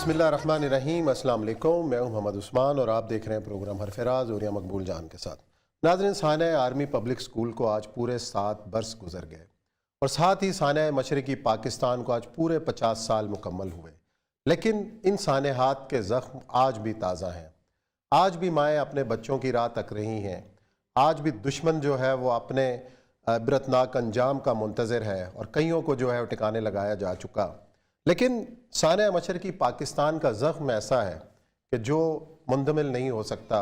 बिस्मिल्लाहिर्रहमानिर्रहीम, अस्सलाम वालेकुम। मैं हूं मोहम्मद उस्मान और आप देख रहे हैं प्रोग्राम हरफराज और या मकबूल जान के साथ। नाज़रीन, सानिया आर्मी पब्लिक स्कूल को आज पूरे 7 बरस गुजर गए और साथ ही सानिया मशरक़ी पाकिस्तान को आज पूरे 50 साल मुकम्मल हुए। लेकिन इन सानेहात के ज़ख्म आज भी ताज़ा हैं। आज भी माएँ अपने बच्चों की राह तक रही हैं। आज भी दुश्मन जो है वो अपने इबरतनाक अंजाम का मुंतज़िर है और कईयों को जो है वो ठिकाने लगाया जा चुका। लेकिन सानिया मशरक़ी पाकिस्तान का ज़ख्म ऐसा है कि जो मुंदमिल नहीं हो सकता।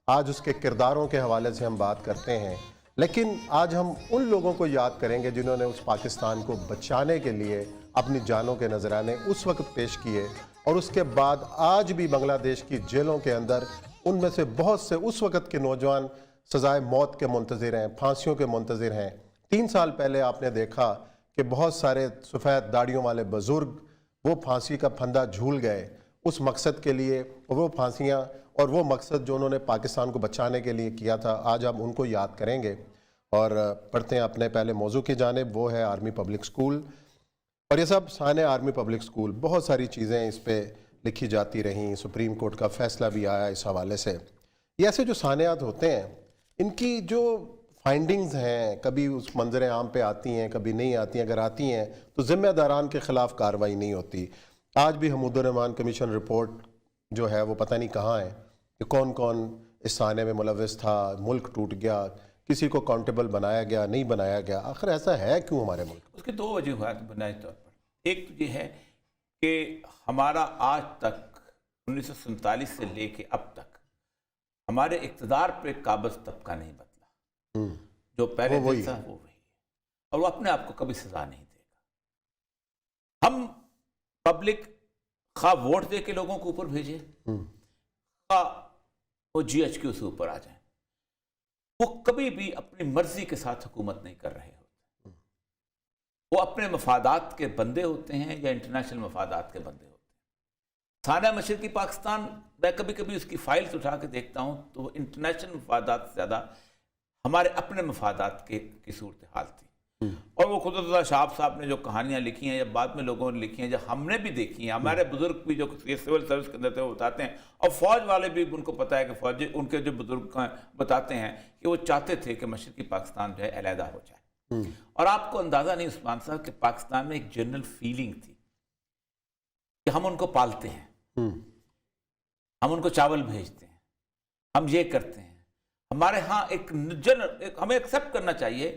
आज उसके किरदारों के हवाले से हम बात करते हैं, लेकिन आज हम उन लोगों को याद करेंगे जिन्होंने उस पाकिस्तान को बचाने के लिए अपनी जानों के नजराने उस वक्त पेश किए और उसके बाद आज भी बांग्लादेश की जेलों के अंदर उनमें से बहुत से उस वक्त के नौजवान सजाए मौत के मुंतज़िर हैं, फांसियों के मुंतज़िर हैं। 3 साल पहले आपने देखा कि बहुत सारे सफ़ेद दाढ़ियों वाले बुज़ुर्ग वो फांसी का फंदा झूल गए उस मकसद के लिए, वो फांसियाँ और वो मकसद जो उन्होंने पाकिस्तान को बचाने के लिए किया था। आज हम उनको याद करेंगे और पढ़ते हैं अपने पहले मौजू की जानिब, वो है आर्मी पब्लिक स्कूल। और ये सब सानिया आर्मी पब्लिक स्कूल, बहुत सारी चीज़ें इस पर लिखी जाती रहीं, सुप्रीम कोर्ट का फैसला भी आया इस हवाले से। ये ऐसे जो सानियात होते हैं, इनकी जो फाइंडिंग्स हैं कभी उस मंजर आम पे आती हैं, कभी नहीं आती हैं। अगर आती हैं तो ज़िम्मेदारान के ख़िलाफ़ कार्रवाई नहीं होती। आज भी हमीदुर रहमान कमीशन रिपोर्ट जो है वो पता नहीं कहाँ है कि कौन कौन इस साने में मुलव्वस था, मुल्क टूट गया, किसी को अकाउंटेबल बनाया गया, नहीं बनाया गया। आखिर ऐसा है क्यों हमारे मुल्क? उसकी 2 वजूहात बुनियादी तौर पर। एक तो ये है कि हमारा आज तक 1947 से लेके अब तक हमारे इक़्तिदार पे काबिज़ तबका नहीं बदला। जो पहले दिन था वो वही, और वो अपने आप को कभी सजा नहीं देगा। हम पब्लिक खा वोट दे के लोगों को ऊपर भेजे, खा वो GHQ से ऊपर आ जाए, वो कभी भी अपनी मर्जी के साथ हुकूमत नहीं कर रहे होते। वो अपने मफादात के बंदे होते हैं या इंटरनेशनल मफादात के बंदे होते हैं। सानिया मशरक़ी पाकिस्तान, मैं कभी कभी उसकी फाइल्स उठा के देखता हूँ तो वो इंटरनेशनल मफादात से ज़्यादा हमारे अपने मफादात की सूरत हाल थी। और वो खुद शाह साहब ने जो कहानियाँ लिखी हैं या बाद में लोगों ने लिखी हैं, जो हमने भी देखी हैं, हमारे बुजुर्ग भी जो सिविल सर्विस के अंदर थे वो बताते हैं, और फौज वाले भी उनको पता है कि फौजी उनके जो बुजुर्ग बताते हैं कि वो चाहते थे कि मशरक़ी पाकिस्तान जो है अलहदा हो जाए। और आपको अंदाज़ा नहीं उस्मान साहब कि पाकिस्तान में एक जनरल फीलिंग थी कि हम उनको पालते हैं, हम उनको चावल भेजते हैं, हम ये करते हैं। हमारे यहाँ एक हमें एक्सेप्ट करना चाहिए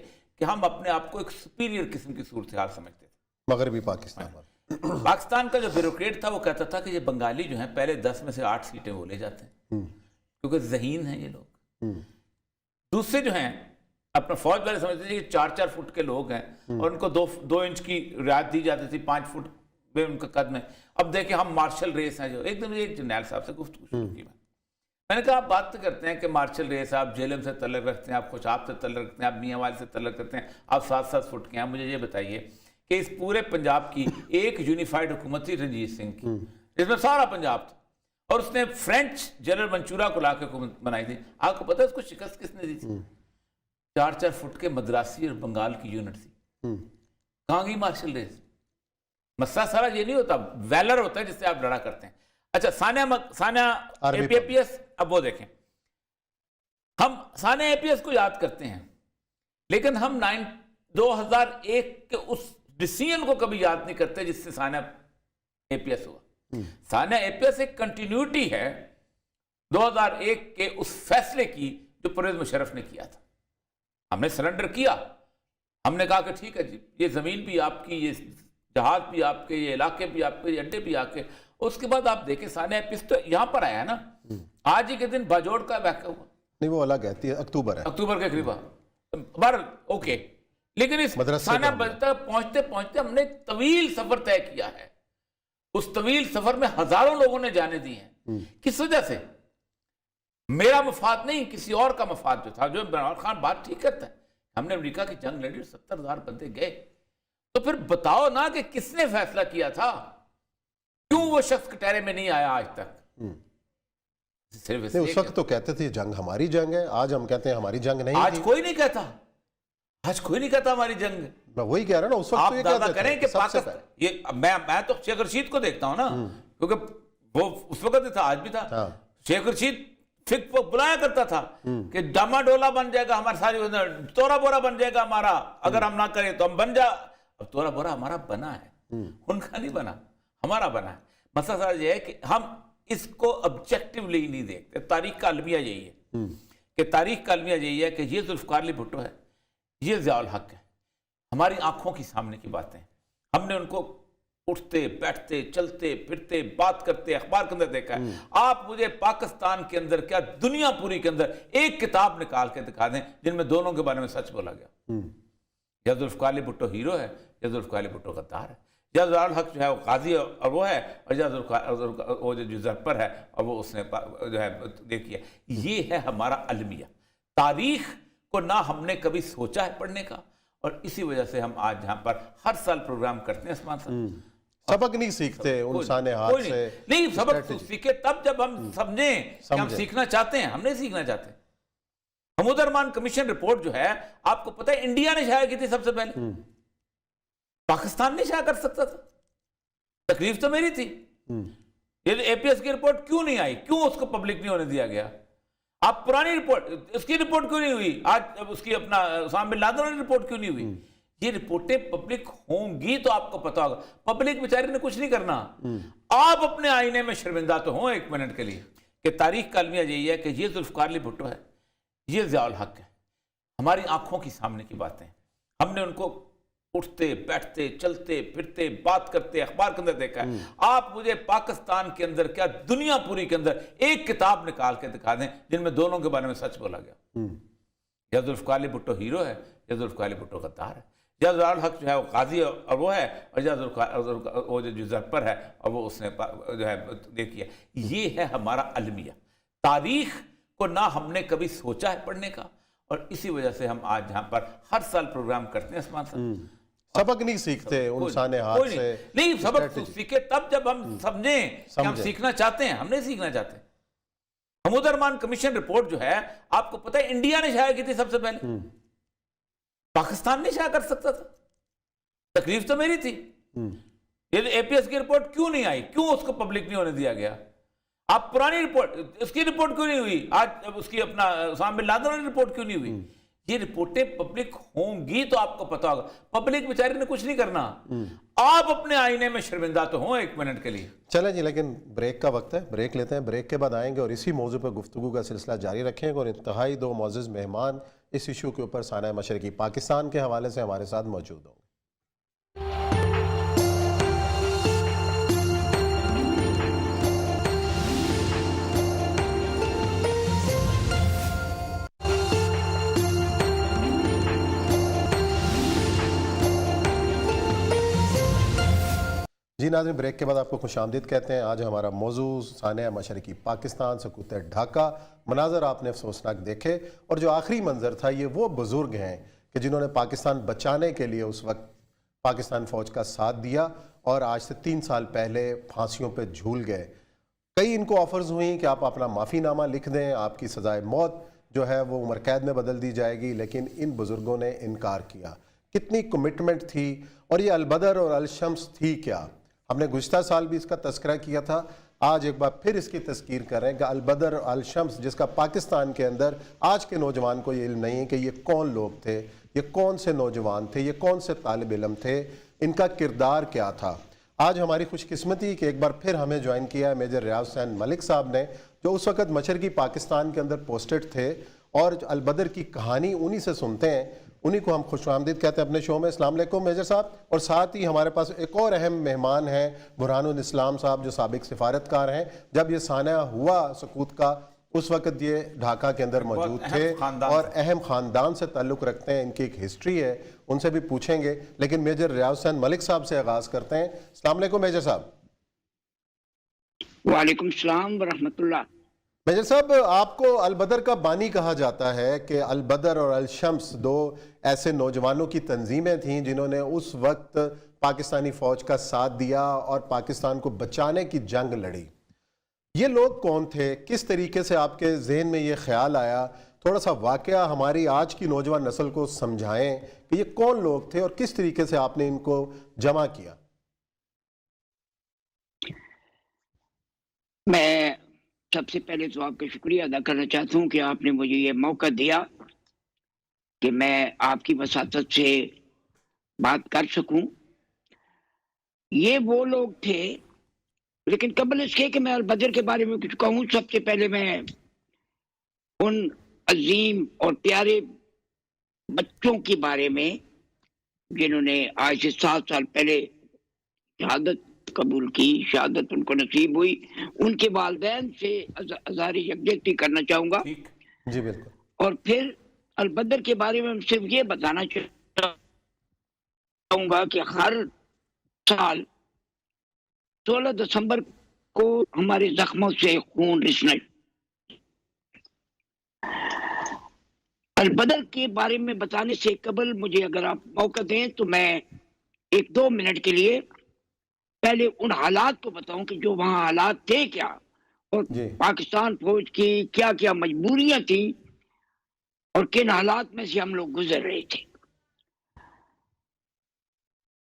कि हम अपने आप को एक सुपीरियर किस्म की सूरत हाल समझते थे। मगरबी पाकिस्तान पाकिस्तान का जो ब्यूरोक्रेट था वो कहता था कि ये बंगाली जो हैं पहले 10 में से 8 सीटें वो ले जाते हैं क्योंकि ज़हीन हैं ये लोग। दूसरे जो हैं अपना फौज वाले समझते थे कि 4-4 फुट के लोग हैं और उनको 2 इंच की रियायत दी जाती थी 5 फुट में उनका कद में। अब देखिए हम मार्शल रेस हैं। जो एकदम एक जर्नैल साहब से गुफ्तगू शुरू की मैंने कहा, आप बात तो करते हैं कि मार्शल रेस, आप जेलम से तल्लक रखते हैं, आप खुशाब से तल्लक रखते हैं, आप मियाँ वाले से तल्लक करते हैं, आप 7-7 फुट के हैं। मुझे ये बताइए कि इस पूरे पंजाब की एक यूनिफाइड हुकूमत थी रणजीत सिंह की, जिसमें सारा पंजाब था, और उसने फ्रेंच जनरल मंचूरा को ला के हुकूमत बनाई थी। आपको पता है उसको शिकस्त किसने दी थी? 4-4 फुट के मद्रासी और बंगाल की यूनिट थी। कहाँ गई मार्शल रेस? मसला सारा ये नहीं होता, वैलर होता है जिससे आप लड़ा करते हैं। अच्छा, सानिया APS, अब वो देखें, हम सानिया APS को याद करते हैं, लेकिन हम 2001 के उस डिसीजन को कभी याद नहीं करते जिससे सानिया APS हुआ। सानिया APS एक कंटिन्यूटी है 2001 के उस फैसले की जो परवेज मुशर्रफ ने किया था। हमने सरेंडर किया, हमने कहा कि ठीक है जी, ये ज़मीन भी आपकी, ये जहाज भी आपके, ये इलाके भी आपके, ये अड्डे भी आपके। उसके बाद आप देखें सानिया APS तो यहाँ पर आया ना, आज ही के दिन बाजोड़ का वाक़या हुआ। नहीं, वो अलग है, अक्टूबर है, अक्टूबर के करीब बार ओके। लेकिन इस सानिया तक पहुंचते पहुंचते हमने तवील सफर तय किया है। उस तवील सफर में हजारों लोगों ने जाने दी हैं। किस वजह से? मेरा मफाद नहीं, किसी और का मफाद जो था। जो इमरान खान बात ठीक करता है, हमने अमेरिका की जंग लड़ी, 70,000 बंदे गए, तो फिर बताओ ना कि किसने फैसला किया था? क्यों वो शख्स कटहरे में नहीं आया आज तक? सिर्फ उस वक्त तो कहते थे जंग हमारी जंग है, आज हम कहते हैं हमारी जंग नहीं। आज कोई नहीं कहता, आज कोई नहीं कहता हमारी जंग। मैं वही कह रहा ना, उस वक्त आप तो ये दावा कहते करें कि पाकिस्तान, ये मैं तो शेख रशीद को देखता हूँ ना, क्योंकि वो उस वक्त भी था, आज भी था। हाँ। शेख रशीद फिक को बुलाया करता था कि डामाडोला बन जाएगा हमारी सारी, तोरा बोरा बन जाएगा हमारा, अगर हम ना करें तो हम बन जा। अब तोरा बोरा हमारा बना है, उनका नहीं बना, हमारा बना है। मसला सारा ये है कि हम इसको ऑब्जेक्टिवली नहीं देखते। तारीख का अलमिया यही है कि तारीख का अलमिया यही है कि ये जुल्फकार अली भुट्टो है, ये ज़ियाउल हक है, हमारी आंखों की सामने की बातें। हमने उनको उठते बैठते चलते फिरते बात करते अखबार के अंदर देखा है। आप मुझे पाकिस्तान के अंदर क्या दुनिया पूरी के अंदर एक किताब निकाल के दिखा दें जिनमें दोनों के बारे में सच बोला गया। या जुल्फकार अली भुट्टो हीरो है या जुल्फकार अली भुट्टो गद्दार है, या ज़ियाउल हक जो है वो काजी और वो है, और या वो जो ज़फर है और वो उसने जो है देखिए। ये है हमारा अलमिया। तारीख को ना हमने कभी सोचा है पढ़ने का, और इसी वजह से हम आज यहाँ पर हर साल प्रोग्राम करते हैं। उस्मान साहब सबक नहीं सीखते उन साने हाथ से। नहीं, सबक सीखे तब जब हम समझें कि हम सीखना चाहते हैं। हम नहीं सीखना चाहते। महमूद अरमान कमीशन रिपोर्ट जो है, आपको पता है इंडिया ने शाया की थी सबसे पहले, पाकिस्तान नहीं शाया कर सकता था। तकलीफ तो मेरी थी। ये एपीएस की रिपोर्ट क्यों नहीं आई, क्यों उसको पब्लिक नहीं होने दिया गया? आप पुरानी रिपोर्ट, उसकी रिपोर्ट क्यों नहीं हुई? आज उसकी अपना उसामा बिन लादेन वाली रिपोर्ट क्यों नहीं हुई? ये रिपोर्टें पब्लिक होंगी तो आपको पता होगा। पब्लिक बेचारी ने कुछ नहीं करना। आप अपने आईने में शर्मिंदा तो हो एक मिनट के लिए कि तारीख का अलमिया यही है कि ये जुल्फकार अली भुट्टो है, ये ज़ियाउल हक है, हमारी आंखों की सामने की बातें। हमने उनको उठते बैठते चलते फिरते बात करते अखबार के अंदर देखा है। आप मुझे पाकिस्तान के अंदर क्या दुनिया पूरी के अंदर एक किताब निकाल के दिखा दें जिनमें दोनों के बारे में सच बोला गया। या जुल्फकार अली भुट्टो हीरो है या जुल्फकार अली भुट्टो गद्दार है, या ज़ियाउल हक जो है वो काजी और वो है, और या वो जो ज़फर है और वो उसने जो है देखिए। ये है हमारा अलमिया। तारीख को ना हमने कभी सोचा है पढ़ने का, और इसी वजह से हम आज यहाँ पर हर साल प्रोग्राम करते हैं। उस्मान साहब सबक नहीं सीखते उन साने हाथ से। नहीं, सबक सीखे तब जब हम समझें कि हम सीखना चाहते हैं। हम नहीं सीखना चाहते। महमूद अरमान कमीशन रिपोर्ट जो है, आपको पता है इंडिया ने शाया की थी सबसे पहले, पाकिस्तान नहीं शाया कर सकता था। तकलीफ तो मेरी थी। ये एपीएस की रिपोर्ट क्यों नहीं आई, क्यों उसको पब्लिक नहीं होने दिया गया? आप पुरानी रिपोर्ट, उसकी रिपोर्ट क्यों नहीं हुई? आज उसकी अपना उसामा बिन लादेन वाली रिपोर्ट क्यों नहीं हुई? ये रिपोर्टें पब्लिक होंगी तो आपको पता होगा। पब्लिक बेचारी ने कुछ नहीं करना। आप अपने आईने में शर्मिंदा तो हो एक मिनट के लिए। चलें जी, लेकिन ब्रेक का वक्त है, ब्रेक लेते हैं। ब्रेक के बाद आएंगे और इसी मौजू पर गुफ्तगू का सिलसिला जारी रखेंगे। और इंतहाई दो मोअज़्ज़ज़ मेहमान इस इशू के ऊपर साना मशरकी पाकिस्तान के हवाले से हमारे साथ मौजूद होंगे। जी नाज़रीन, ब्रेक के बाद आपको खुशामदीद कहते हैं। आज हमारा मौजू साना मशरकी पाकिस्तान, सकूत ढाका। मनाजर आपने अफसोसनाक देखे, और जो आखिरी मंजर था ये वो बुज़ुर्ग हैं कि जिन्होंने पाकिस्तान बचाने के लिए उस वक्त पाकिस्तान फ़ौज का साथ दिया, और आज से 3 साल पहले फांसियों पर झूल गए। कई इनको ऑफ़र्स हुई कि आप अपना माफ़ीनामा लिख दें, आपकी सज़ाए मौत जो है वो उम्र कैद में बदल दी जाएगी, लेकिन इन बुज़ुर्गों ने इनकार किया। कितनी कमिटमेंट थी, और ये अलबदर और अलशम्स थी क्या? हमने गुज़िश्ता साल भी इसका तस्करा किया था। आज एक बार फिर इसकी तस्कीर कर रहे हैं कि अलबदर और अलशम्स, जिसका पाकिस्तान के अंदर आज के नौजवान को ये इल्म नहीं है कि ये कौन लोग थे, ये कौन से नौजवान थे, ये कौन से तालिब इल्म थे, इनका किरदार क्या था। आज हमारी खुशकिस्मती कि एक बार फिर हमें ज्वाइन किया है मेजर रियाज हुसैन मलिक साहब ने, जो उस वक़्त मशरकी पाकिस्तान के अंदर पोस्टेड थे, और अलबदर की कहानी उन्हीं से सुनते हैं। उन्हीं को हम खुशामदीद कहते हैं अपने शो में। अस्सलाम वालेकुम मेजर साहब। और साथ ही हमारे पास एक और अहम मेहमान हैं, बुरहानुल इस्लाम साहब, जो साबिक सिफारतकार हैं। जब ये साना हुआ सकूत का, उस वक्त ये ढाका के अंदर मौजूद थे और अहम ख़ानदान से ताल्लुक़ रखते हैं। इनकी एक हिस्ट्री है, उनसे भी पूछेंगे, लेकिन मेजर रियाज हुसैन मलिक साहब से आगाज़ करते हैं। अस्सलाम वालेकुम मेजर साहब। वालेकुम सलाम व रहमतुल्लाह। मेजर साहब, आपको अलबदर का बानी कहा जाता है कि अलबदर और अलशम्स दो ऐसे नौजवानों की तंजीमें थीं जिन्होंने उस वक्त पाकिस्तानी फ़ौज का साथ दिया और पाकिस्तान को बचाने की जंग लड़ी। ये लोग कौन थे, किस तरीके से आपके जहन में ये ख्याल आया? थोड़ा सा वाकया हमारी आज की नौजवान नस्ल को समझाएं कि ये कौन लोग थे और किस तरीके से आपने इनको जमा किया। मैं सबसे पहले तो आपका शुक्रिया अदा करना चाहता हूँ कि आपने मुझे ये मौका दिया कि मैं आपकी वसातत से बात कर सकूं। ये वो लोग थे, लेकिन कबल इसके कि मैं अल-बदर के बारे में कुछ कहूँ, सबसे पहले मैं उन अजीम और प्यारे बच्चों के बारे में जिन्होंने आज से 7 साल पहले शहादत कबूल की, शहादत उनको नसीब हुई, उनके वालिदैन से अज़हार यकजहती करना चाहूँगा। ठीक। जी बिल्कुल। और फिर अल-बदर के बारे में सिर्फ ये बताना चाहूँगा कि हर साल 16 दिसंबर को हमारे ज़ख्मों से खून रिसना। अल-बदर के बारे में बताने से कबल मुझे अगर आप मौका दें तो मैं 1-2 मिनट के लिए पहले उन हालात को बताऊं कि जो वहाँ हालात थे क्या, और जी। पाकिस्तान फौज की क्या-क्या मजबूरियां थी और किन हालात में से हम लोग गुजर रहे थे।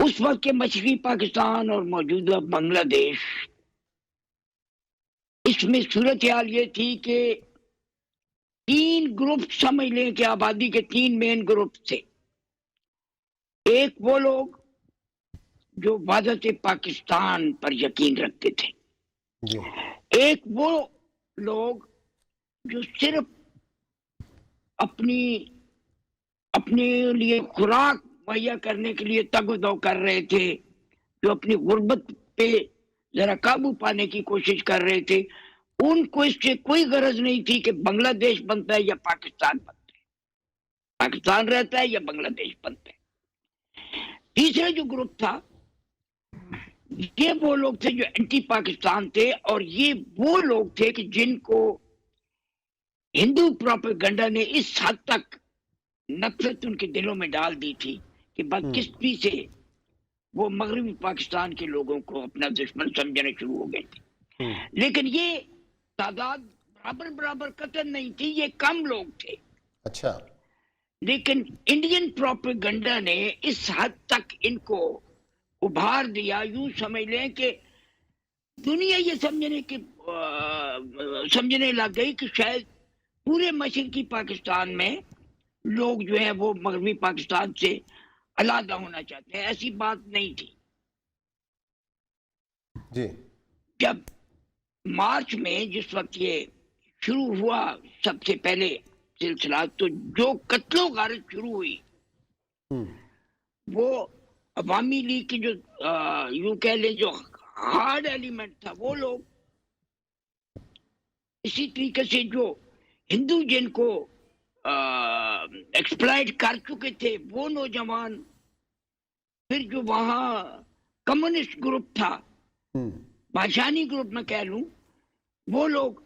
उस वक्त के मशरकी पाकिस्तान और मौजूदा बांग्लादेश, इसमें सूरत हाल ये थी कि 3 ग्रुप समझ लें कि आबादी के 3 मेन ग्रुप थे। एक वो लोग जो वादत पाकिस्तान पर यकीन रखते थे, जी। एक वो लोग जो सिर्फ अपनी अपने लिए खुराक मुहैया करने के लिए तग-दो कर रहे थे, जो अपनी गुर्बत पे जरा काबू पाने की कोशिश कर रहे थे। उनको इससे कोई गरज नहीं थी कि बांग्लादेश बनता है या पाकिस्तान बनता है, पाकिस्तान रहता है या बांग्लादेश बनता है। तीसरा जो ग्रुप था, ये वो लोग थे जो एंटी पाकिस्तान थे, और ये वो लोग थे कि जिनको हिंदू प्रोपेगेंडा ने इस हद तक नफरत उनके दिलों में डाल दी थी कि बदकिस्मती से वो मगरबी पाकिस्तान के लोगों को अपना दुश्मन समझना शुरू हो गए थे। लेकिन ये तादाद बराबर कतई नहीं थी, ये कम लोग थे। अच्छा। लेकिन इंडियन प्रोपेगेंडा ने इस हद तक इनको उभार दिया, यूं समझ लें कि दुनिया ये समझने लग गई कि शायद पूरे मशरकी पाकिस्तान में लोग जो है वो मगरबी पाकिस्तान से अलग होना चाहते हैं। ऐसी बात नहीं थी। जी। जब मार्च में जिस वक्त ये शुरू हुआ सबसे पहले सिलसिला, तो जो कत्लो गारत शुरू हुई वो अवामी लीग की जो यूं कह ले जो हार्ड एलिमेंट था, वो लोग इसी तरीके से जो हिंदू जिनको एक्सप्लॉइट कर चुके थे वो नौजवान, फिर जो वहाँ कम्युनिस्ट ग्रुप था, भाषानी ग्रुप में कह लूं, वो लोग,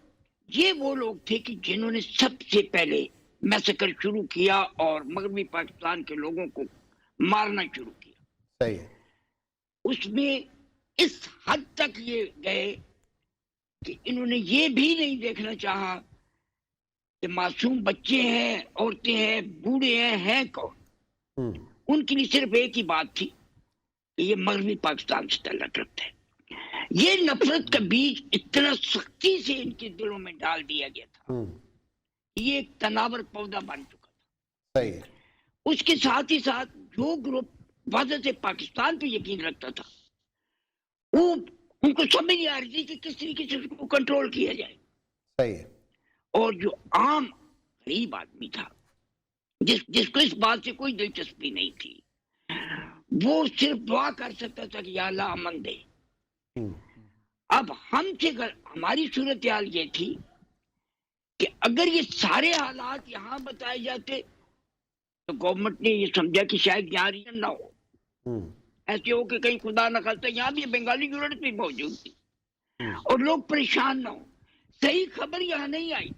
ये वो लोग थे कि जिन्होंने सबसे पहले मैसेकर शुरू किया और मगरबी पाकिस्तान के लोगों को मारना शुरू किया। सही है। उसमें इस हद तक ये गए कि इन्होंने ये भी नहीं देखना चाहा कि मासूम बच्चे हैं, औरतें हैं, बूढ़े हैं कौन। उनके लिए सिर्फ एक ही बात थी कि ये मगरबी पाकिस्तान से ताल्लुक रखते हैं। ये नफरत का बीज इतना सख्ती से इनके दिलों में डाल दिया गया था, ये एक तनावर पौधा बन चुका था। सही है। उसके साथ ही साथ जो ग्रुप वादत पाकिस्तान पे यकीन रखता था, वो उनको समझ नहीं आ रही थी कि किस तरीके से उसको कंट्रोल किया जाए। सही है। और जो आम गरीब आदमी था, जिसको इस बात से कोई दिलचस्पी नहीं थी, वो सिर्फ दुआ कर सकता था कि या अल्लाह अमन दे। अब हमारी सूरत हाल ये थी कि अगर ये सारे हालात यहाँ बताए जाते तो गवर्नमेंट ने ये समझा कि शायद यहाँ रीजन ना हो, ऐसे हो कि कहीं खुदा न खास्ता यहाँ भी बंगाली यूनिट भी मौजूद थी और लोग परेशान ना हो। सही खबर यहाँ नहीं आई,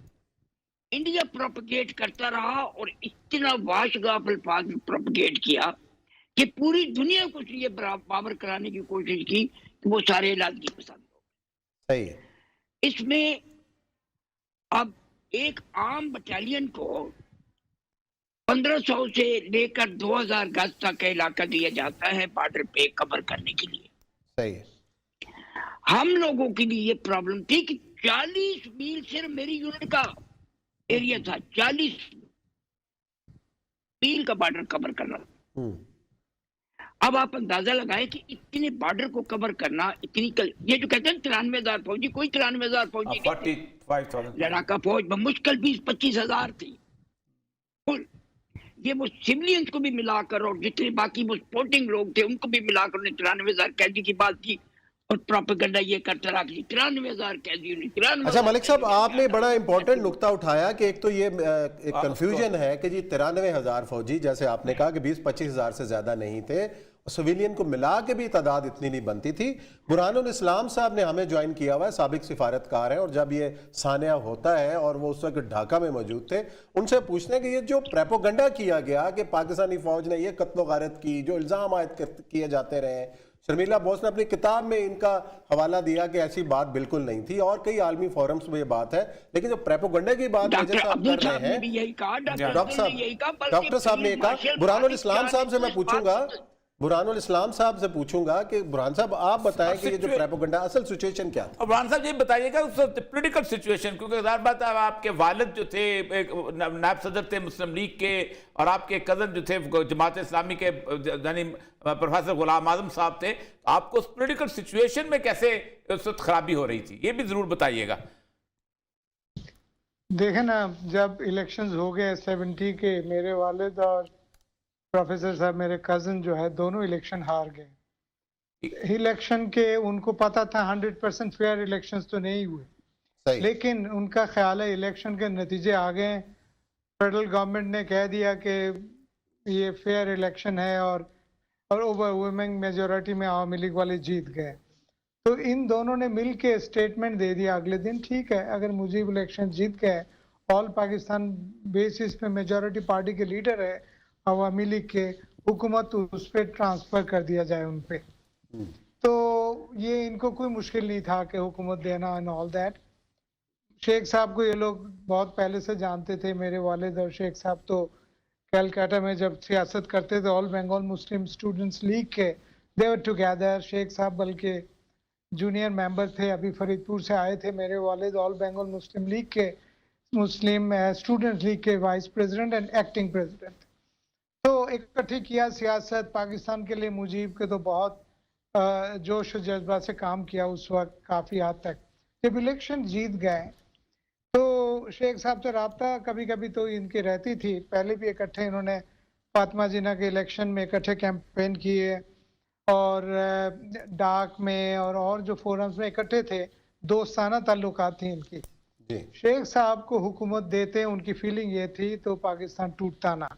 इंडिया प्रोपगेट करता रहा और इतना वाशगाफ अल्फाज में प्रोपगेट किया कि पूरी दुनिया को ये बावर कराने की कोशिश की कि वो सारे इलाज की पसंद हो। सही है। इसमें अब एक आम बटालियन को 1500 से लेकर 2000 गज तक का इलाका दिया जाता है बॉर्डर पे कवर करने के लिए। सही है। हम लोगों के लिए ये प्रॉब्लम थी कि 40 मील सिर्फ मेरी यूनिट का एरिया था, 40 मील का बॉर्डर कवर करना। अब आप अंदाजा लगाएं कि इतने बॉर्डर को कवर करना, ये जो कहते हैं 93,000 फौजी, कोई 93,000 फौजी नहीं थे। 45,000 लड़ाका फौज मुश्किल 20-25,000 थी। ये वो सिविलियंस को भी मिलाकर और जितने बाकी वो स्पोर्टिंग लोग थे उनको भी मिलाकर उन्हें 93,000 कैदी की बात की और प्रोपेगेंडा ये करता रहा कि 93,000 कैदी। अच्छा मलिक साहब, आपने बड़ा इंपॉर्टेंट नुक्ता उठाया कि एक तो ये एक कंफ्यूजन है कि जी 93,000 फौजी, जैसे आपने कहा कि 20-25,000 से ज्यादा नहीं थे, सिविलियन को मिला के भी तादाद इतनी नहीं बनती थी। बुरहानुल इस्लाम साहब ने हमें ज्वाइन किया हुआ है, साबिक सिफारतकार हैं, और जब ये सानिया होता है और वो उस वक्त ढाका में मौजूद थे, उनसे पूछने कि ये जो प्रोपेगेंडा किया गया कि पाकिस्तानी फौज ने ये कत्लो गारत की, जो इल्ज़ाम आयद किए जाते रहे, शर्मिला बोस ने अपनी किताब में इनका हवाला दिया कि ऐसी बात बिल्कुल नहीं थी, और कई आलमी फोरम्स में ये बात है। लेकिन जो प्रोपेगेंडा की बात मेजर साहब कर रहे हैं, डॉक्टर साहब ने कहा, बुरहानुल इस्लाम साहब से मैं पूछूंगा, बुरहानुल इस्लाम साहब से पूछूंगा कि बुरहान साहब आप बताएं कि ये जो प्रोपेगेंडा असल सिचुएशन क्या था। बुरहान साहब ये बताइएगा उस पॉलिटिकल सिचुएशन, क्योंकि ज़ाहिर बात है आपके वालिद जो थे एक नायब सदर थे मुस्लिम लीग के, और आपके कज़न जो थे जमात इस्लामी के यानी प्रोफेसर गुलाम आजम साहब थे, आपको उस पॉलिटिकल सिचुएशन में कैसे उस वक्त खराबी हो रही थी, ये भी जरूर बताइएगा। देखें ना, जब इलेक्शंस हो गए 70 के, मेरे वालिद और प्रोफेसर साहब मेरे कजन जो है दोनों इलेक्शन हार गए। इलेक्शन के उनको पता था 100% फेयर इलेक्शंस तो नहीं हुए, लेकिन उनका ख्याल है इलेक्शन के नतीजे आ गए, फेडरल गवर्नमेंट ने कह दिया कि ये फेयर इलेक्शन है और ओवरवेलमिंग मेजॉरिटी में आवामी लीग वाले जीत गए। तो इन दोनों ने मिल के स्टेटमेंट दे दिया अगले दिन, ठीक है अगर मुजीब इलेक्शन जीत गए, ऑल पाकिस्तान बेसिस पे मेजॉरिटी पार्टी के लीडर है अवामी लीग के, हुकूमत उस पर ट्रांसफर कर दिया जाए उन पे। तो ये इनको कोई मुश्किल नहीं था कि हुकूमत देना एंड ऑल दैट। शेख साहब को ये लोग बहुत पहले से जानते थे, मेरे वालिद और शेख साहब तो कलकत्ता में जब सियासत करते थे all Bengal Muslim students league के, दे वर टुगेदर। शेख साहब बल्कि जूनियर मेंबर थे, अभी फरीदपुर से आए थे। मेरे वालिद ऑल बंगाल मुस्लिम लीग के, मुस्लिम स्टूडेंट लीग के vice president and acting president. तो इकट्ठी किया सियासत, पाकिस्तान के लिए मुजीब के तो बहुत जोश और जज्बा से काम किया उस वक्त काफ़ी हद तक। जब इलेक्शन जीत गए तो शेख साहब से रब्ता कभी कभी तो इनकी रहती थी, पहले भी इकट्ठे इन्होंने फातिमा जिन्ना के इलेक्शन में इकट्ठे कैंपेन किए और डाक में और जो फोरम्स में इकट्ठे थे, दोस्ताना ताल्लुकात थी इनकी। शेख साहब को हुकूमत देते उनकी फीलिंग ये थी तो पाकिस्तान टूटता ना।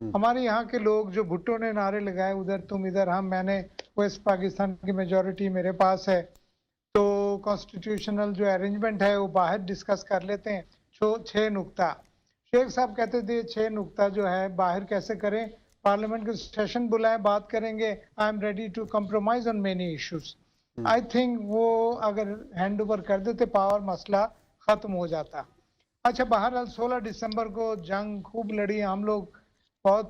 हमारे यहाँ के लोग जो भुट्टो ने नारे लगाए, उधर तुम इधर हम, मैंने वेस्ट पाकिस्तान की मेजॉरिटी मेरे पास है, तो कॉन्स्टिट्यूशनल जो अरेंजमेंट है वो बाहर डिस्कस कर लेते हैं। 6 नुक्ता शेख साहब कहते थे, 6 नुक्ता जो है बाहर कैसे करें, पार्लियामेंट के सेशन बुलाएं, बात करेंगे, I am ready to compromise on many issues. I think वो अगर हैंड ओवर कर देते पावर, मसला खत्म हो जाता। अच्छा, बहरहाल 16 दिसंबर को जंग खूब लड़ी, हम लोग बहुत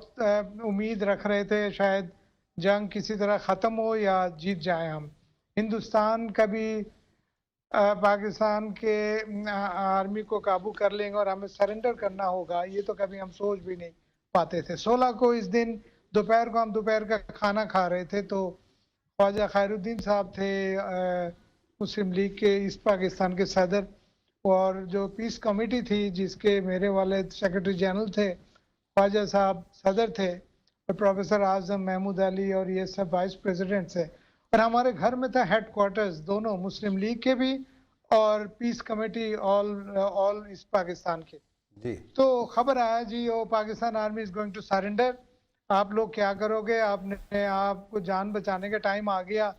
उम्मीद रख रहे थे शायद जंग किसी तरह ख़त्म हो या जीत जाए हम। हिंदुस्तान कभी पाकिस्तान के आर्मी को काबू कर लेंगे और हमें सरेंडर करना होगा, ये तो कभी हम सोच भी नहीं पाते थे। 16 को इस दिन दोपहर को हम दोपहर का खाना खा रहे थे, तो ख्वाजा खैरुद्दीन साहब थे मुस्लिम लीग के ईस्ट पाकिस्तान के सदर, और जो पीस कमेटी थी जिसके मेरे वाले सेक्रेटरी जनरल थे, ख्वाजा साहब सदर थे, और प्रोफेसर आजम, महमूद अली और ये सब वाइस प्रेसिडेंट्स है। और हमारे घर में था हेडक्वार्टर्स दोनों मुस्लिम लीग के भी और peace committee all east Pakistan के जी। तो खबर आया जी वो Pakistan army is going to surrender, आप लोग क्या करोगे, आपको जान बचाने का टाइम आ गया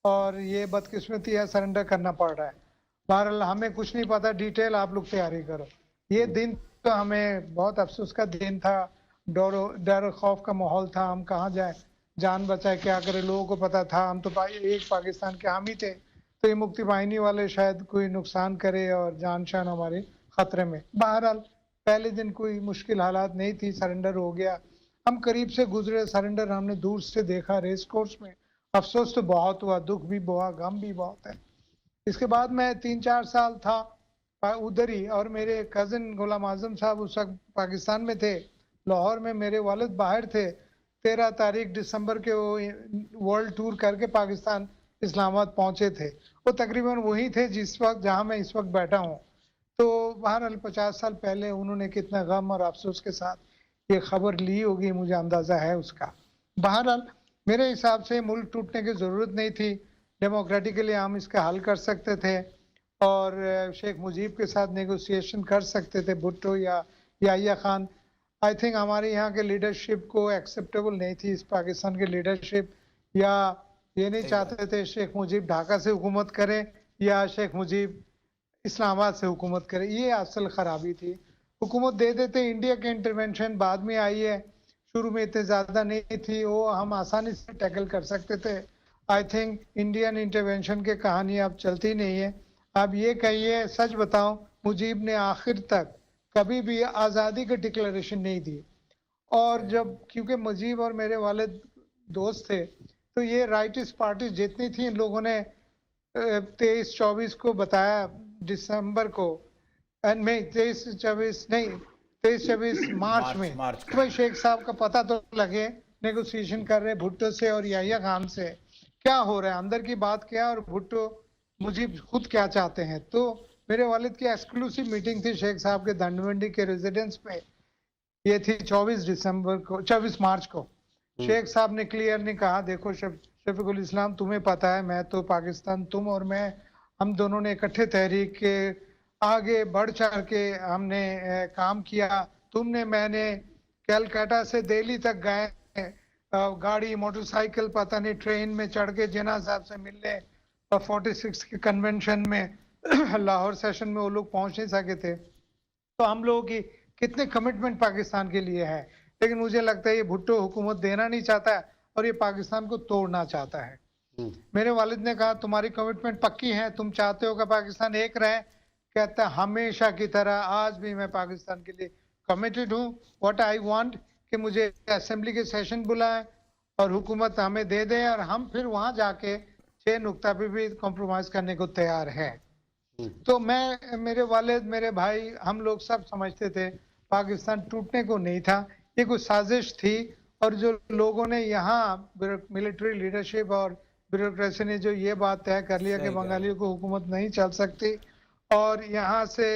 और ये बदकिस्मती है, सरेंडर करना पड़ रहा है। बहरहाल हमें कुछ नहीं पता डिटेल, आप लोग तैयारी करो। ये दिन तो हमें बहुत अफसोस का दिन था, डर खौफ का माहौल था, हम कहाँ जाए, जान बचाए क्या करे। लोगों को पता था हम तो एक पाकिस्तान के हामी थे, तो ये मुक्ति बाहिनी वाले शायद कोई नुकसान करे और जान शान हमारी खतरे में। बहरहाल पहले दिन कोई मुश्किल हालात नहीं थी, सरेंडर हो गया। हम करीब से गुजरे, सरेंडर हमने दूर से देखा रेस कोर्स में। अफसोस तो बहुत हुआ, दुख भी बहुत, गम भी बहुत है। इसके बाद मैं 3-4 साल था उधर ही, और मेरे कजिन गुलाम आजम साहब उस वक्त पाकिस्तान में थे, लाहौर में, मेरे वालिद बाहर थे। 13 तारीख दिसंबर के वो वर्ल्ड टूर करके पाकिस्तान इस्लामाबाद पहुंचे थे। वो तकरीबन वही थे जिस वक्त जहां मैं इस वक्त बैठा हूं। तो बहरहाल 50 साल पहले उन्होंने कितना गम और अफसोस के साथ ये खबर ली होगी, मुझे अंदाजा है उसका। बहरहाल मेरे हिसाब से मुल्क टूटने की जरूरत नहीं थी, डेमोक्रेटिकली हम इसका हल कर सकते थे और शेख मुजीब के साथ नेगोशिएशन कर सकते थे, भुट्टो या याहिया खान। आई थिंक हमारे यहाँ के लीडरशिप को एक्सेप्टेबल नहीं थी इस पाकिस्तान की लीडरशिप, या ये नहीं चाहते थे शेख मुजीब ढाका से हुकूमत करें या शेख मुजीब इस्लामाबाद से हुकूमत करे। ये असल खराबी थी। हुकूमत दे देते, इंडिया के इंटरवेंशन बाद में आई है, शुरू में इतने ज़्यादा नहीं थी, वो हम आसानी से टैकल कर सकते थे। आई थिंक इंडियन इंटरवेंशन की कहानी अब चलती नहीं है। अब ये कहिए, सच बताऊं, मुजीब ने आखिर तक कभी भी आज़ादी की डिक्लेरेशन नहीं दी। और जब, क्योंकि मुजीब और मेरे वालिद दोस्त थे, तो ये राइटिस्ट पार्टी जितनी थी, इन लोगों ने 23-24 को बताया दिसंबर को, में 23-24 मार्च में, तो भाई शेख साहब का पता तो लगे, नेगोशिएशन कर रहे भुट्टो से और याहिया खान से, क्या हो रहा है, अंदर की बात क्या है और भुट्टो मुजीब खुद क्या चाहते हैं। तो मेरे वालिद की एक्सक्लूसिव मीटिंग थी शेख साहब के धानमंडी के रेजिडेंस पे, ये थी 24 मार्च को। शेख साहब ने क्लियरली कहा, देखो शफीकुल इस्लाम, तुम्हें पता है, मैं तो पाकिस्तान, तुम और मैं, हम दोनों ने इकट्ठे तहरीक के आगे बढ़ चढ़ के हमने काम किया। तुमने, मैंने कलकत्ता से दिल्ली तक गए, गाड़ी, मोटरसाइकिल, पता नहीं ट्रेन में चढ़ के जिन्ना साहब से मिलने, और 46 के कन्वेंशन में लाहौर सेशन में वो लोग पहुंच नहीं सके थे। तो हम लोगों की कितने कमिटमेंट पाकिस्तान के लिए है। लेकिन मुझे लगता है ये भुट्टो हुकूमत देना नहीं चाहता है और ये पाकिस्तान को तोड़ना चाहता है। मेरे वालिद ने कहा, तुम्हारी कमिटमेंट पक्की है, तुम चाहते हो कि पाकिस्तान एक रहे। कहता है, हमेशा की तरह आज भी मैं पाकिस्तान के लिए कमिटेड हूँ। व्हाट आई वांट कि मुझे असेंबली के सेशन बुलाएं और हुकूमत हमें दे दे, और हम फिर वहां जाके 6 नुक्ता पे भी कॉम्प्रोमाइज करने को तैयार है। तो मैं, मेरे वालिद, मेरे भाई, हम लोग सब समझते थे पाकिस्तान टूटने को नहीं था, ये कोई साजिश थी। और जो लोगों ने यहाँ मिलिट्री लीडरशिप और ब्यूरोक्रेसी ने जो ये बात तय कर लिया कि बंगालियों को हुकूमत नहीं चल सकती और यहाँ से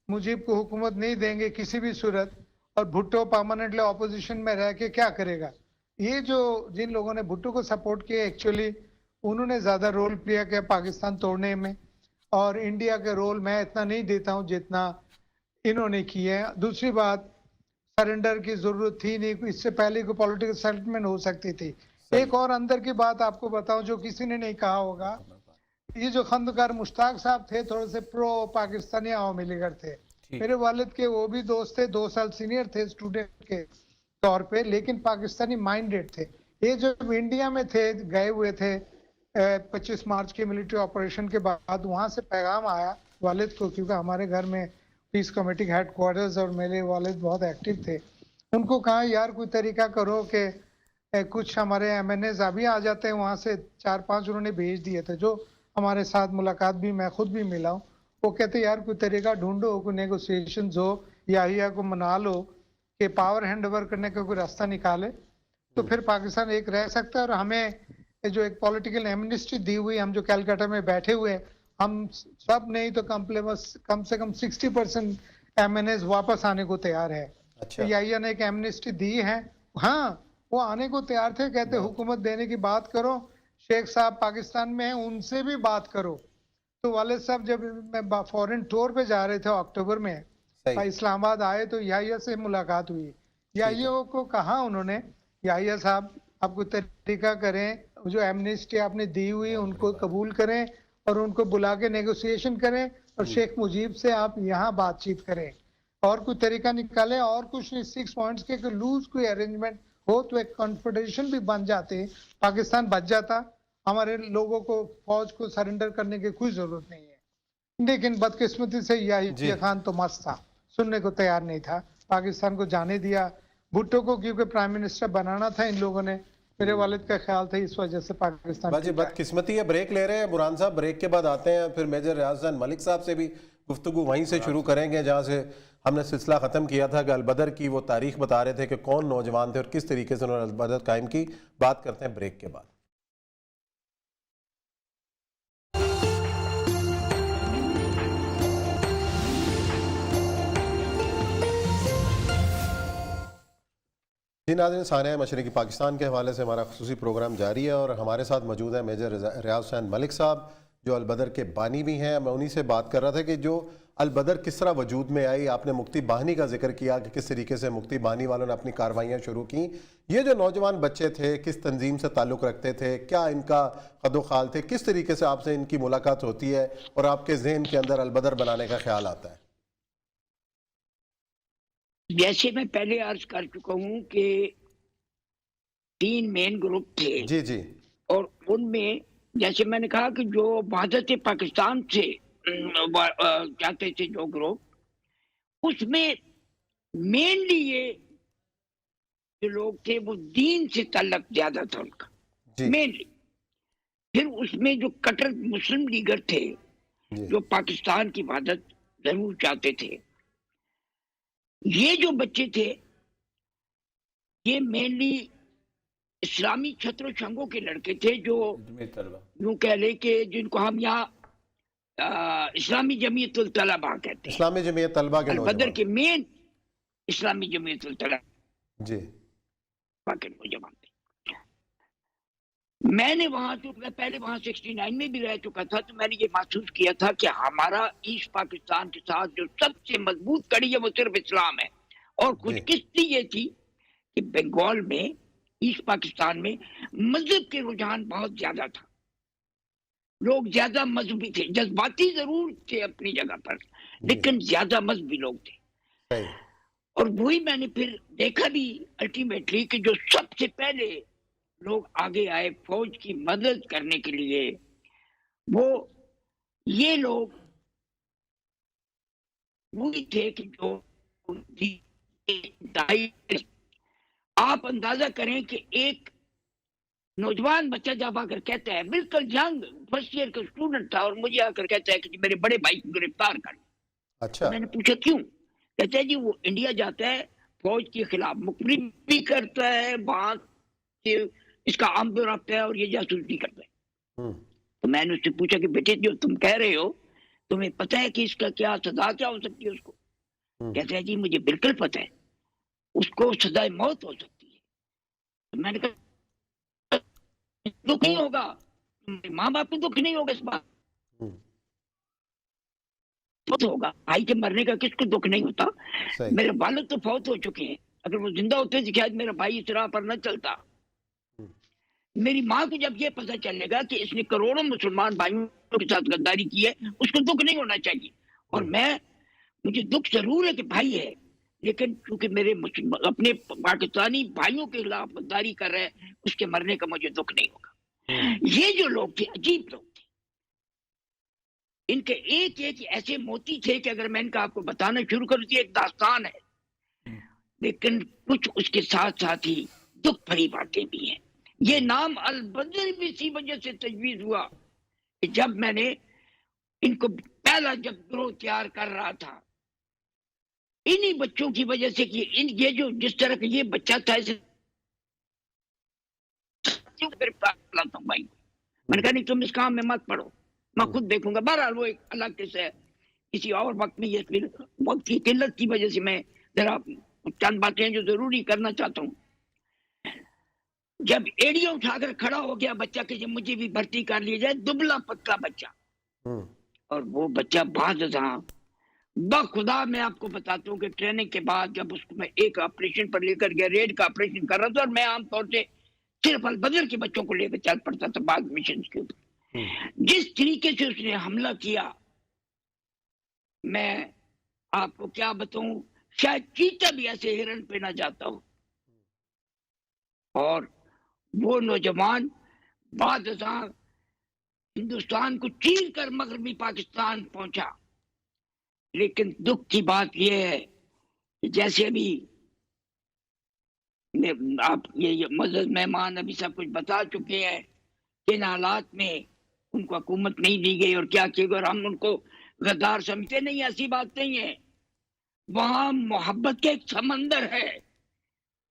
मुजीब को हुकूमत नहीं देंगे किसी भी सूरत, और भुट्टो परमानेंटली ऑपोजिशन में रह के क्या करेगा। ये जो जिन लोगों ने भुट्टो को सपोर्ट किया, एक्चुअली उन्होंने ज्यादा रोल प्ले किया पाकिस्तान तोड़ने में, और इंडिया के रोल मैं इतना नहीं देता हूँ जितना इन्होंने किया है। दूसरी बात, सरेंडर की जरूरत थी नहीं, इससे पहले कोई पॉलिटिकल सेटलमेंट हो सकती थी। एक और अंदर की बात आपको बताऊं जो किसी ने नहीं कहा होगा, ये जो खंदकार मुश्ताक साहब थे, थोड़े से प्रो पाकिस्तानी अवामी लीडर थे। मेरे वालिद के वो भी दोस्त थे, 2 साल सीनियर थे स्टूडेंट के तौर पे, लेकिन पाकिस्तानी माइंडेड थे। ये जब इंडिया में थे, गए हुए थे 25 मार्च के मिलिट्री ऑपरेशन के बाद, वहां से पैगाम आया वालिद को, क्योंकि हमारे घर में पीस कमेटी हेड क्वार्टर्स और मेरे वालिद बहुत एक्टिव थे। उनको कहा, यार कोई तरीका करो कि कुछ हमारे MNAs अभी आ जाते हैं वहां से, 4-5 उन्होंने भेज दिए थे जो हमारे साथ मुलाकात भी, मैं खुद भी मिला हूँ। वो कहते यार कोई तरीका ढूंढो, कोई नेगोशिएशन हो, याहिया को मना लो कि पावर हैंड ओवर करने का कोई रास्ता निकाले, तो फिर पाकिस्तान एक रह सकता है। और हमें जो एक पॉलिटिकल एमनिस्टी दी हुई, हम जो कलकत्ता में बैठे हुए, हम सब नहीं तो कम से कम 60% MNAs वापस आने को तैयार है। अच्छा। याहिया ने एक एमनिस्टी दी है, हाँ वो आने को तैयार थे। कहते हुकूमत देने की बात करो, शेख साहब पाकिस्तान में हैं, उनसे भी बात करो। तो वालिद साहब जब मैं फॉरेन टूर पे जा रहे थे अक्टूबर में, इस्लामाबाद आए तो याहिया से मुलाकात हुई। याहिया को कहा उन्होंने, याहिया साहब आप कोई तरीका करें, जो एमनिस्टी आपने दी हुई उनको कबूल करें और उनको बुला के नेगोशिएशन करें, और शेख मुजीब से आप यहाँ बातचीत करें और कोई तरीका निकालें। और कुछ नहीं, 6 पॉइंट्स के लूज कोई अरेंजमेंट हो तो एक कॉन्फेडरेशन भी बन जाते, पाकिस्तान बच जाता, हमारे लोगों को, फौज को सरेंडर करने की कोई जरूरत नहीं है। लेकिन बदकिस्मती से याहिया खान तो मस्त था, सुनने को तैयार नहीं था, पाकिस्तान को जाने दिया। भुट्टो को क्योंकि प्राइम मिनिस्टर बनाना था इन लोगों ने, मेरे वालिद का ख्याल था इस वजह से पाकिस्तान बाजी बदकिस्मती है। ब्रेक ले रहे हैं बुरहान साहब, ब्रेक के बाद आते हैं फिर मेजर रियाज हुसैन मलिक साहब से भी गुफ्तगू वहीं से शुरू करेंगे जहाँ से हमने सिलसिला ख़त्म किया था कि अलबदर की वो तारीख बता रहे थे कि कौन नौजवान थे और किस तरीके से उन्होंने अलबदर कायम की। बात करते हैं ब्रेक के बाद। जी नाज़रीन, सानिया मशरक़ी पाकिस्तान के हवाले से हमारा खुसूसी प्रोग्राम जारी है और हमारे साथ मौजूद है मेजर रियाज हुसैन मलिक साहब जो अलबदर के बानी भी हैं। मैं उन्हीं से बात कर रहा था कि जो अलबदर किस तरह वजूद में आई। आपने मुक्ति बाहनी का जिक्र किया कि किस तरीके से मुक्ति बाहनी वालों ने अपनी कार्रवाइयाँ शुरू की। ये जो नौजवान बच्चे थे किस तंजीम से ताल्लुक़ रखते थे, क्या इनका कदोखाल थे, किस तरीके से आपसे इनकी मुलाकात होती है और आपके जहन के अंदर अलबदर बनाने का ख्याल आता है? जैसे मैं पहले अर्ज कर चुका हूं कि 3 मेन ग्रुप थे जी जी। और उनमें जैसे मैंने कहा कि जो वहादत पाकिस्तान से चाहते थे जो ग्रुप, उसमें मेनली ये जो लोग थे वो दीन से ताल्लुक ज्यादा था उनका मेनली। फिर उसमें जो कट्टर मुस्लिम लीगर थे जो पाकिस्तान की वहादत जरूर चाहते थे। ये जो बच्चे थे ये मेनली इस्लामी छत्रों छंगों के लड़के थे जो यूं कह ले कि जिनको हम यहाँ इस्लामी जमीयतुल तलबा कहते हैं। इस्लामी जमीयत तलबा के अलबदर के मेन इस्लामी जमीयतुल तलबा जी के नौजवान थे। मैंने वहां तो मैं पहले वहां 69 में भी रह चुका था, तो मैंने ये महसूस किया था कि हमारा ईस्ट पाकिस्तान के साथ जो सबसे मजबूत कड़ी है वो सिर्फ इस्लाम है। और खुशकिस्मती ये थी कि बंगाल में ईस्ट पाकिस्तान में मजहब के रुझान बहुत ज्यादा था। लोग ज्यादा मजहबी थे, जज्बाती जरूर थे अपनी जगह पर, लेकिन ज्यादा मजहबी लोग थे। और वही मैंने फिर देखा भी अल्टीमेटली कि जो सबसे पहले लोग आगे आए फौज की मदद करने के लिए, वो ये लोग वही थे कि जो आप अंदाजा करें कि एक नौजवान बच्चा जब आकर कहता है, बिल्कुल यंग फर्स्ट ईयर का स्टूडेंट था, और मुझे आकर कहता है कि मेरे बड़े भाई को गिरफ्तार कर। अच्छा। तो मैंने पूछा क्यों? कहता है जी वो इंडिया जाता है, फौज के खिलाफ मुकरी भी करता है, वहां इसका आम भी रखता है और ये जासूसी करता है। तो मैंने उससे पूछा कि बेटे जो तुम कह रहे हो तुम्हें पता है कि इसका क्या सजा क्या हो सकती है उसको? कहते हैं जी मुझे बिल्कुल पता है, उसको सजाए मौत हो सकती है। तो मैंने कहा दुख नहीं होगा, माँ बाप को दुख नहीं होगा इस बात तो होगा, भाई के मरने का किसको दुख नहीं होता। मेरे वालिद तो फौत हो चुके हैं, अगर वो जिंदा होते तो शायद मेरा भाई इस राह पर न चलता। मेरी माँ को जब ये पता चलेगा कि इसने करोड़ों मुसलमान भाइयों के साथ गद्दारी की है, उसको दुख नहीं होना चाहिए। और मुझे दुख जरूर है कि भाई है, लेकिन क्योंकि मेरे अपने पाकिस्तानी भाइयों के खिलाफ गद्दारी कर रहे हैं, उसके मरने का मुझे दुख नहीं होगा। ये जो लोग थे अजीब लोग थे, इनके एक एक ऐसे मोती थे कि अगर मैं इनका आपको बताना शुरू करूं तो एक दास्तान है, लेकिन कुछ उसके साथ साथ ही दुख भरी बातें भी हैं। ये नाम अलबदर भी इसी वजह से तजवीज हुआ कि जब मैंने इनको पहला जब ग्रोह तैयार कर रहा था, इन्हीं बच्चों की वजह से कि ये जो जिस तरह का ये बच्चा था इसे भाई मैंने कहा नहीं तुम इस काम में मत पढ़ो, मैं खुद देखूंगा। बहरहाल वो एक अलग किस्सा है, किसी और वक्त में ये फिर वक्त की किल्लत की वजह से मैं जरा चंद बातें जो जरूरी करना चाहता हूँ। जब एड़ियां उठाकर खड़ा हो गया बच्चा कि मुझे भी भर्ती कर लिया जाए, दुबला पतला बच्चा, और वो बच्चा खुदा मैं आपको बताता हूँ कि ट्रेनिंग के बाद जब उसको मैं एक ऑपरेशन पर लेकर गया, रेड का ऑपरेशन कर रहा था, और मैं आमतौर से सिर्फ अलबदर के बच्चों को लेकर चल पड़ता था बाद मिशन के ऊपर। जिस तरीके से उसने हमला किया, मैं आपको क्या बताऊं, शायद चीता भी ऐसे हिरन पे ना जाता हो। और वो नौजवान बाद हिंदुस्तान को चीर कर मगरबी पाकिस्तान पहुंचा। लेकिन दुख की बात यह है कि जैसे अभी आप ये मुअज़्ज़ज़ मेहमान अभी सब कुछ बता चुके हैं कि इन हालात में उनको हुकूमत नहीं दी गई और क्या किया गया, और हम उनको गद्दार समझते नहीं, ऐसी बात नहीं है। वहाँ मोहब्बत के एक समंदर है,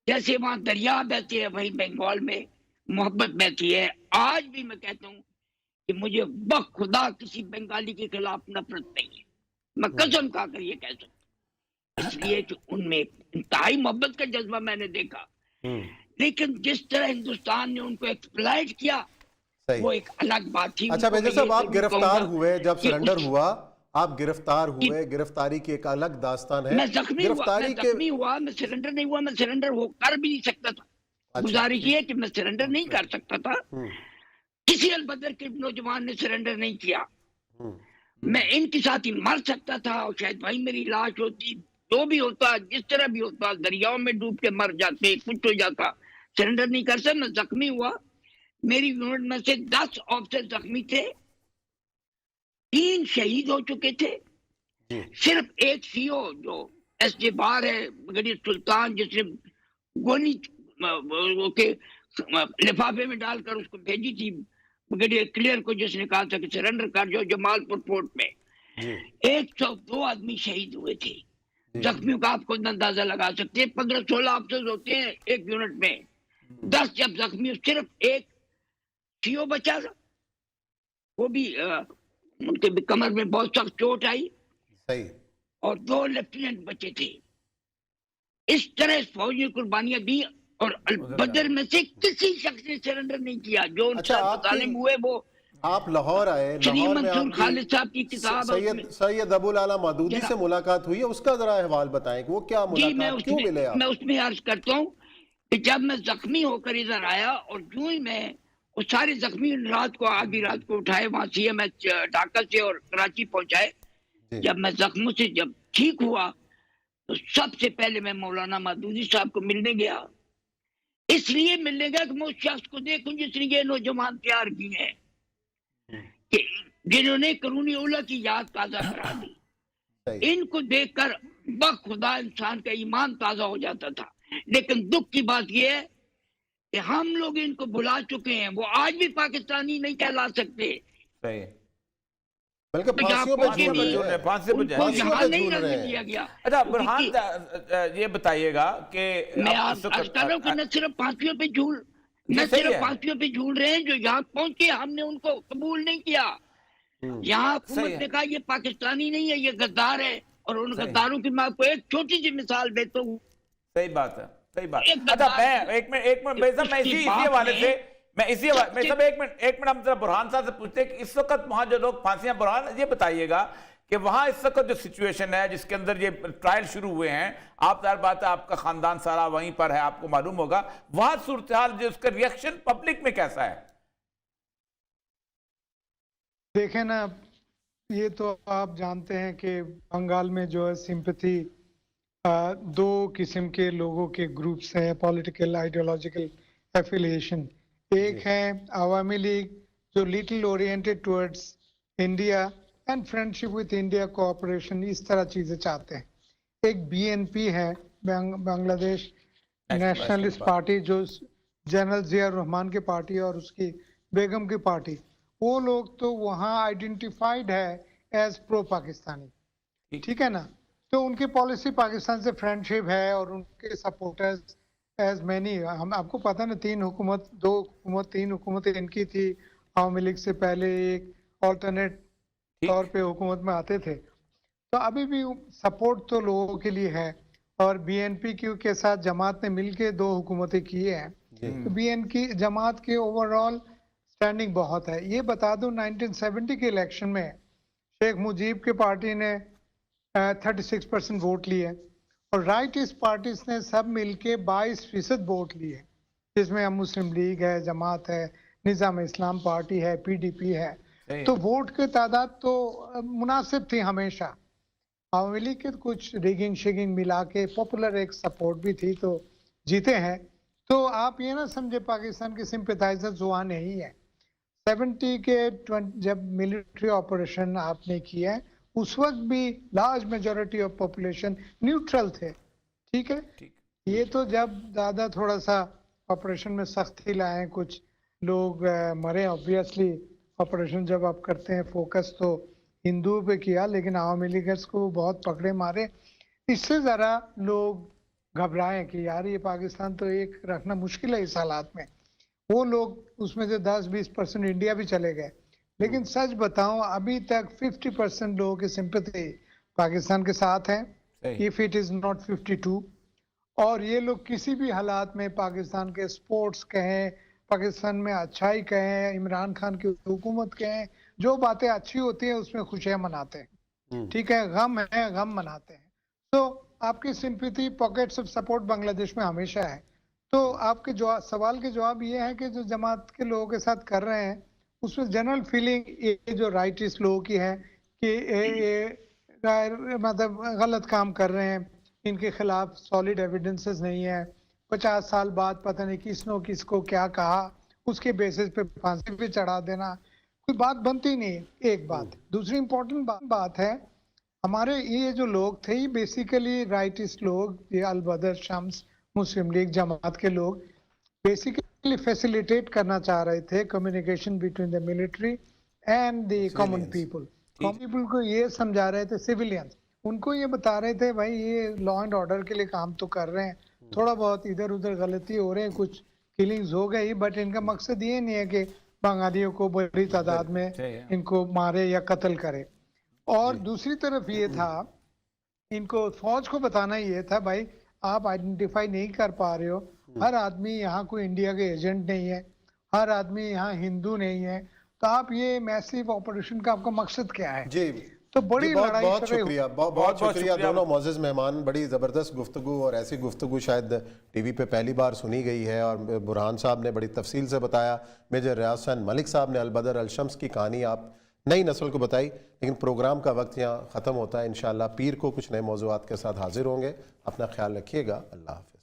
जैसे वहाँ दरिया बहती है वही बंगाल में मोहब्बत बहती है। आज भी मैं कहता हूँ कि मुझे बखुदा किसी बंगाली के खिलाफ नफरत नहीं है, मैं कसम खाकर ये कह सकता हूँ, इसलिए कि उनमें इंतहाई मोहब्बत का जज्बा मैंने देखा। लेकिन जिस तरह हिंदुस्तान ने उनको एक्सप्लॉइट किया सही। वो एक अलग बात थी। अच्छा उनको मेजर मैं साहब, ये आप जरूर गिरफ्तार कहूंगा हुए, जब कि सरेंडर उस- हुआ आप गिरफ्तार हुए, गिरफ्तारी की एक अलग दास्तान है। मैं जख्मी हुआ, गिरफ्तारी के मैं सरेंडर नहीं हुआ, मैं सरेंडर वो कर भी नहीं सकता था। अच्छा, गुजारिश ये है कि मैं सरेंडर नहीं कर सकता था। हम्म, किसी अलबदर के नौजवान ने सरेंडर नहीं किया। हम्म, मैं इनके साथ ही मर सकता था और शायद भाई मेरी लाश होती, जो भी होता, जिस तरह भी होता, दरियाओं में डूब के मर जाते, कुछ हो जाता, सरेंडर नहीं कर सकता। मैं जख्मी हुआ, मेरी यूनिट में से 10 ऑफिसर जख्मी थे, 3 शहीद हो चुके थे। जी, सिर्फ एक सीओ जो एस.जे. बार है, ब्रिगेडियर सुल्तान, जिसने गोली के लिफाफे में डालकर उसको भेजी थी ब्रिगेडियर क्लियर को, जिसने कहा था कि सरेंडर कर जाओ जमालपुर फोर्ट में। जी, 102 आदमी शहीद हुए थे। जख्मियों का आप खुद अंदाजा लगा सकते हैं, 15-16 अफसर होते हैं एक यूनिट में, 10 जब जख्मी, सिर्फ एक सीओ बचा, वो भी उनके भी कमर में बहुत सख्त चोट आई, सही। और 2 लेफ्टिनेंट बचे थे। इस तरह इस फौज ने कुर्बानियां दी और बदर में से किसी शख्स ने सरेंडर नहीं किया। जो उनके अच्छा, साथ मुतालिम हुए वो आप लाहौर आए, श्री लाहौर में मंसूर खालिद साहब की आपकी किताब है उसमें। सैयद अबुल आला मदूदी से मुलाकात हुई है, उसका जरा अहवाल बताएं कि वो क्या जी, मुलाकात, क्यों मिले आप? मैं उसमें अर्ज करता हूँ कि जब मैं जख्मी होकर इधर आया और यूं ही मैं वो सारे जख्मी रात को, आधी रात को उठाए, वहां CMH ढाका से और कराची पहुंचाए। जी, जब मैं जख्मों से जब ठीक हुआ तो सबसे पहले मैं मौलाना मदूदी साहब को मिलने गया। इसलिए मिलने गया कि मैं उस शख्स को देखूं जिसने ये नौजवान तैयार किए हैं, कि जिन्होंने कानूनी उला की याद ताजा करा दी। सही। इनको देखकर बखुदा इंसान का ईमान ताजा हो जाता था। लेकिन दुख की बात यह है कि हम लोग इनको भुला चुके हैं, वो आज भी पाकिस्तानी नहीं कहला सकते। सही। बल्कि तो यहाँ फांसियों पे पहुंचे झूल भी, रहे हैं। फांसी पे उनको झूल फांसियों यहाँ पे नहीं झूल रहे रद्द हैं। किया गया। अच्छा क्योंकि बुरहान, ये बताइएगा कि मैं अब आप इस वक्त- अर्ज कर रहा हूँ कि न सिर्फ फांसियों पे झूल, जी, न सही सिर्फ है। फांसियों पे झूल रहे हैं, जो यहाँ पहुंचे हमने उनको कबूल नहीं किया। यहाँ सही हुकूमत है। ने कहा ये पाकिस्तानी नहीं है, ये गद्दार है। और उन सही। गद्दारों की मैं आपको एक छोटी सी मिसाल देता हूँ। सही बात है, सही बात। एक अच्छा गद्दार मैं एक मिनट भाई साहब, मैं उसकी इसी बात हवाले में से, मैं इसी हवाले मैं सबसे- सब एक मिनट हम जरा बुरहान साहब से पूछते हैं कि इस वक्त वहां जो लोग फांसियां, बुरहान ये बताइएगा कि वहां इस वक्त जो सिचुएशन है जिसके अंदर ये ट्रायल शुरू हुए हैं, आप यार बात है, आपका खानदान सारा वहीं पर है, आपको मालूम होगा वहां सूरत हाल, जो उसका रिएक्शन पब्लिक में कैसा है? देखें ना, ये तो आप जानते हैं कि बंगाल में जो है सिंपैथी 2 किस्म के लोगों के ग्रुप्स हैं, पॉलिटिकल आइडियोलॉजिकल एफिलिएशन। एक है अवामी लीग जो little oriented towards India and friendship with India, cooperation, इस तरह चीजें चाहते हैं। एक BNP है, बांग्लादेश नेशनलिस्ट पार्टी, जो जनरल जिया रहमान की पार्टी और उसकी बेगम की पार्टी, वो लोग तो वहाँ आइडेंटिफाइड है एज प्रो पाकिस्तानी, ठीक है ना। तो उनकी पॉलिसी पाकिस्तान से फ्रेंडशिप है और उनके सपोर्टर्स एज मैनी, हम आपको पता ना, 3 हुकूमत इनकी थी, आवामी लीग से पहले एक ऑल्टरनेट तौर पे हुकूमत में आते थे। तो अभी भी सपोर्ट तो लोगों के लिए है, और BNP के साथ जमात ने मिलके 2 हुकूमतें की हैं। तो BNP जमात के ओवरऑल स्टैंडिंग बहुत है। ये बता दूं 1970 के इलेक्शन में शेख मुजीब की पार्टी ने 36% वोट लिए और राइट ईस्ट पार्टीज ने सब मिलके 22% वोट लिए, जिसमें हम मुस्लिम लीग है, जमात है, निज़ाम इस्लाम पार्टी है, PDP है। तो वोट की तादाद तो मुनासिब थी हमेशा। आवामी लीग के कुछ रिगिंग शिगिंग मिला के पॉपुलर एक सपोर्ट भी थी, तो जीते हैं। तो आप ये ना समझे पाकिस्तान के सिंपैथाइजर्स वहाँ नहीं है। 70 के जब मिलिट्री ऑपरेशन आपने किया है, उस वक्त भी large majority of population neutral थे, ठीक है। ये तो जब ज्यादा थोड़ा सा ऑपरेशन में सख्ती लाए, कुछ लोग मरे, ऑब्वियसली ऑपरेशन जब आप करते हैं फोकस तो हिंदू पे किया, लेकिन आवामी लीगर्स को बहुत पकड़े मारे। इससे जरा लोग घबराए कि यार ये पाकिस्तान तो एक रखना मुश्किल है इस हालात में। वो लोग उसमें से 10-20% इंडिया भी चले गए, लेकिन सच बताऊं अभी तक 50% लोगों की सिंपैथी पाकिस्तान के साथ है, इफ इट इज नॉट 52। और ये लोग किसी भी हालात में पाकिस्तान के स्पोर्ट्स कहें, पाकिस्तान में अच्छाई कहें, इमरान खान की हुकूमत कहें, जो बातें अच्छी होती हैं उसमें खुशियां मनाते हैं। ठीक है, गम है, गम मनाते हैं। तो आपकी sympathy, pockets of support Bangladesh में हमेशा है। तो आपके सवाल के जवाब ये है कि जो जमात के लोगों के साथ कर रहे हैं उसमें जनरल फीलिंग ये जो राइटिस्ट लोगों की है कि ये मतलब गलत काम कर रहे हैं, इनके खिलाफ सॉलिड एविडेंसेस नहीं है, 50 साल बाद पता नहीं किसको क्या कहा, उसके बेसिस पे फांसी पे चढ़ा देना, कोई बात बनती नहीं है। एक बात, दूसरी इंपॉर्टेंट बात है, हमारे ये जो लोग थे ये बेसिकली राइटिस्ट लोग, ये अलबदर, शम्स, मुस्लिम लीग जमात के लोग बेसिकली फैसिलिटेट करना चाह रहे थे communication between the military and the common people. Common people को ये समझा रहे थे, सिविलियंस उनको ये बता रहे थे भाई ये लॉ एंड ऑर्डर के लिए काम तो कर रहे हैं, थोड़ा बहुत इधर उधर गलती हो रहे हैं, कुछ किलिंग्स हो गई, बट इनका मकसद ये नहीं है कि बांग्लादेशियों को बड़ी तादाद में इनको मारे या कत्ल करे। और दूसरी तरफ ये था, इनको फौज को बताना ये था भाई आप आइडेंटिफाई नहीं कर पा रहे हो, हर आदमी यहाँ कोई इंडिया के एजेंट नहीं है, हर आदमी यहाँ हिंदू नहीं है, तो आप ये मैसिव ऑपरेशन का आपका मकसद क्या है? जी तो बड़ी जी, बहुत लड़ाई बहुत शुरू शुक्रिया, बहुत शुक्रिया दोनों मोअज़्ज़ज़ मेहमान। बड़ी ज़बरदस्त गुफ्तगू, और ऐसी गुफ्तगू शायद टीवी पे पहली बार सुनी गई है। और बुरहान साहब ने बड़ी तफसील से बताया, मेजर रियाज हसन मलिक साहब ने अलबदर अलशम्स की कहानी आप नई नस्ल को बताई। लेकिन प्रोग्राम का वक्त यहाँ ख़त्म होता है। इंशाअल्लाह पीर को कुछ नए मौज़ूआत के साथ हाजिर होंगे। अपना ख्याल रखिएगा। अल्लाह हाफ़िज़।